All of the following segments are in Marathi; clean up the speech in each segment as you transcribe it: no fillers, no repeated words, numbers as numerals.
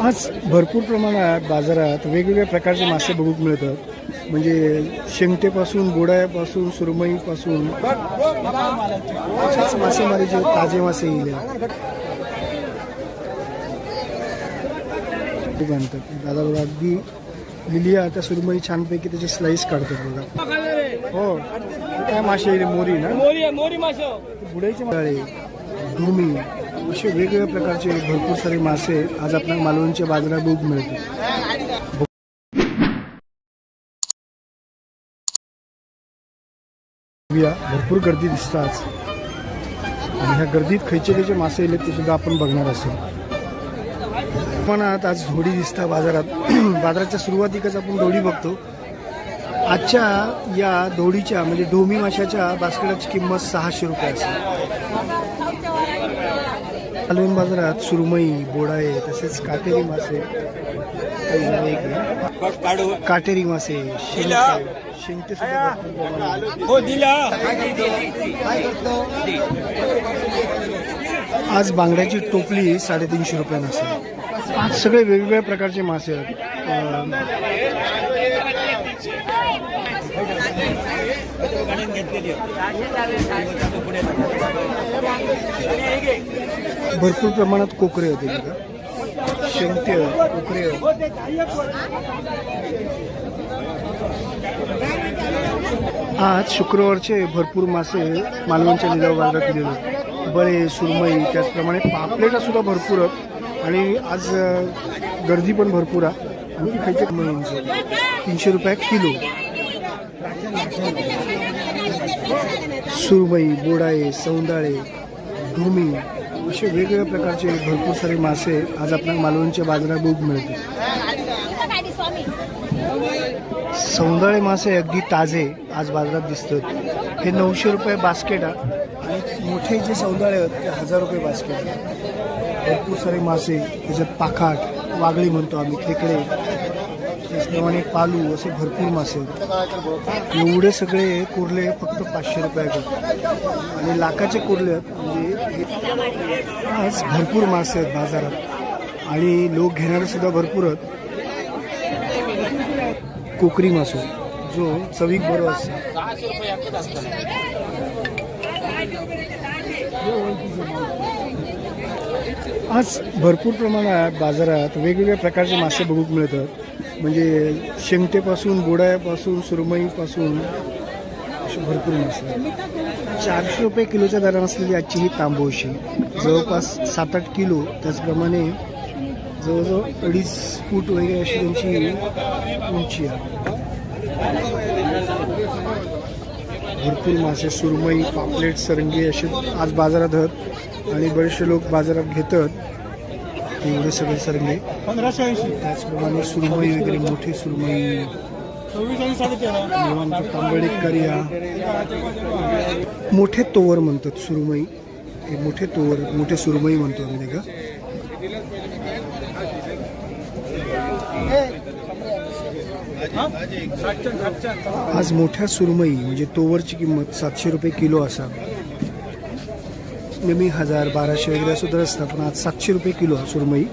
आज भरपूर प्रमाणात बाजारात वेगवेगळ्या प्रकारचे मासे बघूक मिळतात. म्हणजे शेंगटेपासून, बोडायापासून, सुरमईपासून अशाच मासेमारीचे ताजे मासे येईल आणतात. दादा बघा अगदी लिलिया त्या सुरमई छानपैकी त्याचे स्लाइस काढतात बघा. हो काय मासे येईल? मोरी ना, मोरी मासे, बुडायचे माळे, धुमी, असे वेगवेगळ्या प्रकारचे भरपूर सारे मासे आज आपल्या मालवणच्या बाजारात बघूक मिळते. भरपूर गर्दी दिसतात आज आणि ह्या गर्दीत खयचे मासे येले ते सुद्धा आपण बघणार असेल. पण आज धोडी दिसतात बाजारात. बाजाराच्या सुरुवातीकच आपण धोडी बघतो. आजच्या या धोडीच्या म्हणजे ढोमी माशाच्या बास्केटाची किंमत 600 रुपये असेल. मालवण बाजारात सुरमई, बोडाये तसेच काटेरी मासे, काटेरी मासे, शेंगटे सुद्धा आज बांगड्याची टोपली 350 रुपयानं असेल. आज सगळे वेगवेगळ्या प्रकारचे मासे आहेत. भरपूर प्रमाणात कोकरे होते बघा. शेंगटे, कोकरे. आज शुक्रवारचे भरपूर मासे मालवणच्या लिलाव बाजारात दिले. बळे, सुरमई, त्याचप्रमाणे पापलेटा सुद्धा भरपूर आहेत आणि आज गर्दी पण भरपूर आहे. आणि खायचे 300 रुपये किलो. सुरमई, बोडाये, सौंदाळे, धुमी असे वेगवेगळ्या प्रकारचे भरपूर सारे मासे आज आपल्या मालवणच्या बाजारात बघूक मिळते. सौंदाळे मासे अगदी ताजे आज बाजारात दिसतात. हे 900 रुपये बास्केट आहे आणि मोठे जे सौंदाळे आहेत ते 1000 रुपये बास्केट. भरपूर सारे मासे, त्याच्यात पाखाट, वागळी म्हणतो आम्ही, खेकडे, त्याचप्रमाणे पालू असे भरपूर मासे आहेत. एवढे सगळे कुर्ले फक्त 500 रुपयाचे आणि लाखाचे कुर्ले आहेत. म्हणजे आज भरपूर मासे आहेत बाजारात आणि लोक घेणारे सुद्धा भरपूर आहेत. कोकरी मासो जो चवीक बरो असतो. आज भरपूर प्रमाणात बाजारात वेगवेगळ्या प्रकारचे मासे बघूक मिळतात. म्हणजे शेंगटेपासून, बोडायापासून, सुरमईपासून असे भरपूर मासे. 400 रुपये किलोच्या दराने असलेली आजची ही तांबोशी जवळपास 7-8 किलो, त्याचप्रमाणे जवळजवळ 2.5 फूट वगैरे अशी त्यांची उंची आहे. भरपूर मासे, सुरमई, पापलेट, सरंगी असे आज बाजारात आहेत आणि बरेचसे लोक बाजारात घेतात. एवढे सगळे सरंगे 1580. त्याचप्रमाणे सुरमई वगैरे, मोठी सुरमई, तांबडी करिया, मोठे तोवर म्हणतात सुरमई. हे मोठे तोवर, मोठे सुरमई म्हणतो आम्ही का. आज मोठ्या सुरमई म्हणजे तोवरची किंमत 700 रुपये किलो असा. नेहमी 1000, 1200 वगैरे सुद्धा असतात, पण आज 700 रुपये किलो सुरमई.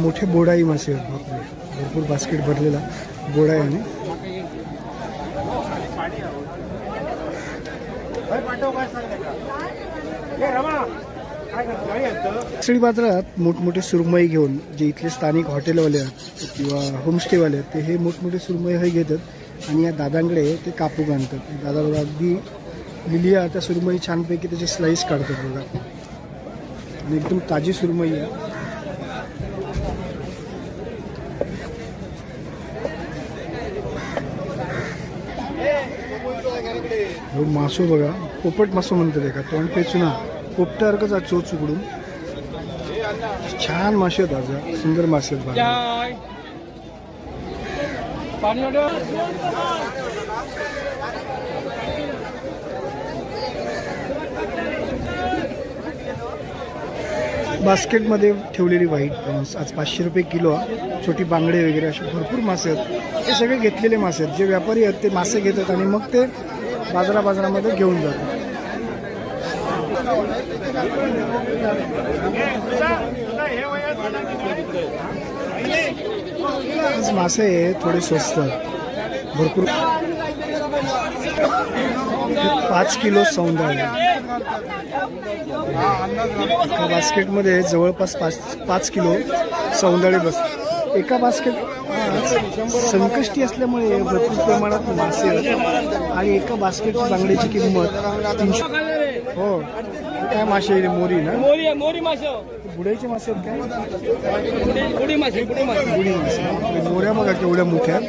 मोठे बोडाई मासे आहेत. भरपूर बास्केट भरलेला बोडाई आणि सगळी बाजारात मोठमोठे सुरमई घेऊन जे इथले स्थानिक हॉटेलवाले आहेत किंवा होमस्टेवाले आहेत ते हे मोठमोठे सुरमई हे घेतात आणि या दादांकडे ते कापूक आणतात. दादा बघा अगदी लिलिया त्या सुरमई छानपैकी त्याचे स्लाइस काढतात बघा आणि एकदम ताजी सुरमई आहे. हो मासो बघा, पोपट मासो म्हणतात एका, तोंड पेचून पोपटासारखंच आज चोच उघडून. छान मासे आहेत आज, सुंदर मासे आहेत बघा. बास्केटमध्ये ठेवलेली व्हाईट प्रॉन्स आज 500 रुपये किलो. छोटी बांगडे वगैरे असे भरपूर मासे आहेत. हे सगळे घेतलेले मासे आहेत. जे व्यापारी आहेत ते मासे घेतात आणि मग ते बाजारामध्ये घेऊन जातो. आज मासे थोडे स्वस्त आहेत, भरपूर. 5 किलो सौंदर्य एका बास्केटमध्ये जवळपास 5 किलो सौंदर्य बसतात. एका बास्केट संकष्टी असल्यामुळे भरपूर प्रमाणात मासे आहेत आणि एका बास्केटची बांगड्याची किंमत 300. हो, काय मासे? मोरी ना? मोरी मासे, बुडायचे मासे आहेत काय? बुडी मासे. मोऱ्या बघा केवढ्या मोठ्या.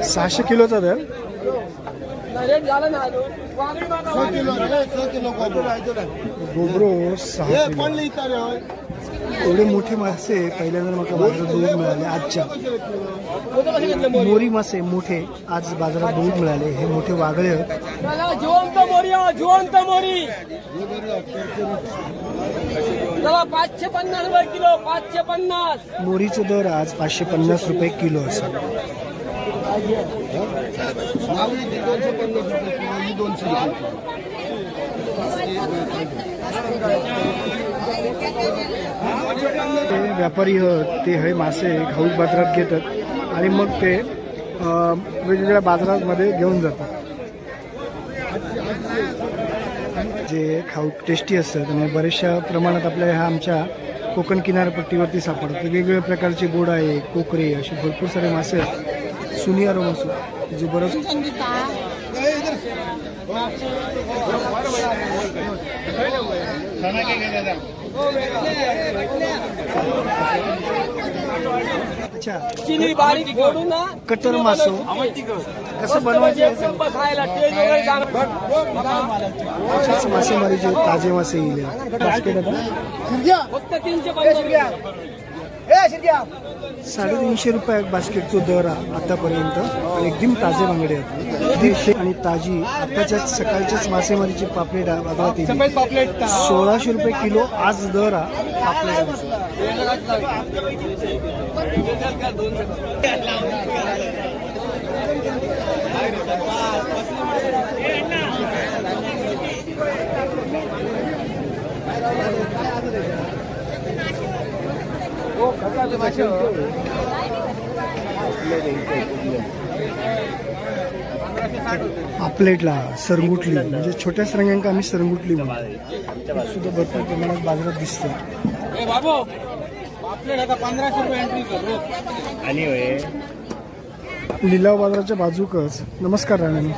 600 किलोचा दर. गोबरो 6 किलो. एवढे मोठे मासे पहिल्यांदा मला बाजारात बघून मिळाले. आजच्या मोरी मासे मोठे आज बाजारात बघून मिळाले. हे मोठे वागळे आहेत. जिवंत मोरी 550 रुपये किलो. 550. मोरीचा दर आज 550 रुपये किलो असेल. व्यापारी ते हे मासे घाऊक बाजारात घेतात आणि मग ते वेगवेगळ्या बाजारामध्ये घेऊन जातात. जे खाऊक टेस्टी असतात आणि बऱ्याचशा प्रमाणात आपल्या ह्या आमच्या कोकण किनारपट्टीवरती सापडतात. वेगवेगळ्या प्रकारचे गोडा आहे, कोकरे, असे भरपूर सारे मासे आहेत. सुनियारो मासे जे बरंच. अच्छा, चिनी बारीक फोडून ना कटर मासो कसं बनवायचं? अशाच मासेमारीचे ताजे मासे येईल. बास्केट आता फक्त 350. 350 रुपये बास्केटचा दर आतापर्यंत. एकदम ताजे बांगडे आहेत आणि ताजी आताच्याच सकाळच्याच मासेमारीची पापलेट बाजारात येईल. 1600 रुपये किलो आज दर पापलेट. पापलेटला सरंगुटली म्हणजे छोट्या सरंगांका आम्ही सरंगुटली म्हणतो. सुद्धा भरपूर प्रमाणात बाजारात दिसतं. लिलाव बाजाराच्या बाजूकच. नमस्कार राणे.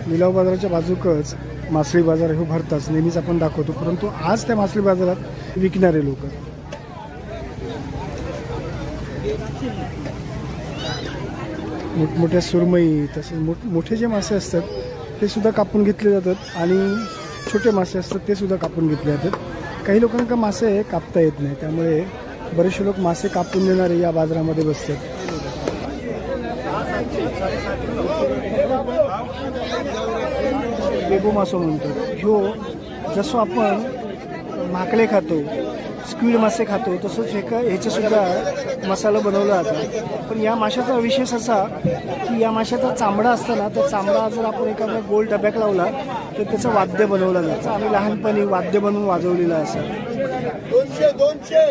लिलाव बाजाराच्या बाजूकच मासळी बाजार हे भरताच नेहमीच आपण दाखवतो, परंतु आज त्या मासळी बाजारात विकणारे लोक मोठमोठ्या सुरमई तसेच मोठे जे मासे असतात ते सुद्धा कापून घेतले जातात आणि छोटे मासे असतात ते सुद्धा कापून घेतले जातात. काही लोकांना मासे कापता येत नाही, त्यामुळे बरेचसे लोक मासे कापून देणारे या बाजारामध्ये बसतात. बेबो मासो म्हणतात. ह्यो जसं आपण माकडे खातो, स्क्विड मासे खातो, तसंच ह्याचा सुद्धा मसाला बनवला जातो. पण या माशाचा विशेष असा की या माशाचा चामडा असतो ना, त्या चामडा जर आपण एखाद्या गोल डब्यात लावला तर त्याचं वाद्य बनवलं जातं. आम्ही लहानपणी वाद्य बनवून वाजवलेलं असं. 200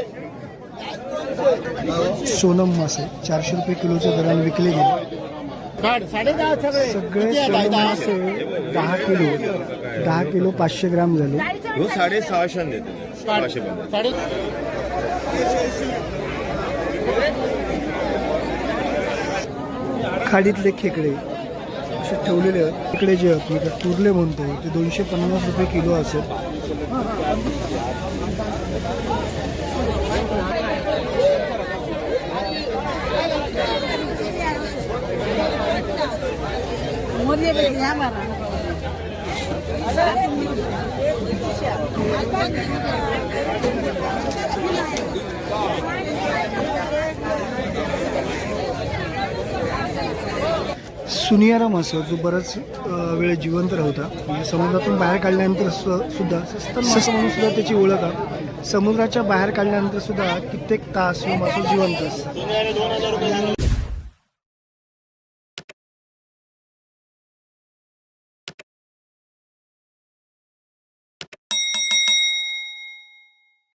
सोनम मासे 400 रुपये किलोच्या दराने विकले गेले. सगळे सोनम मासे 10 किलो 500 ग्राम झाले. 650 देतो. खाडीतले खेकडे असे ठेवलेले आहेत. खेकडे जे आहेत तुरले म्हणतो ते 250 रुपये किलो असेल. सुनियारा मासा जो बराच वेळ जिवंत राहता, म्हणजे समुद्रातून बाहेर काढल्यानंतर सुद्धा स्वस्त म्हणून सुद्धा त्याची ओळख आहे. समुद्राच्या बाहेर काढल्यानंतर सुद्धा कित्येक तास मासा जिवंत असतात.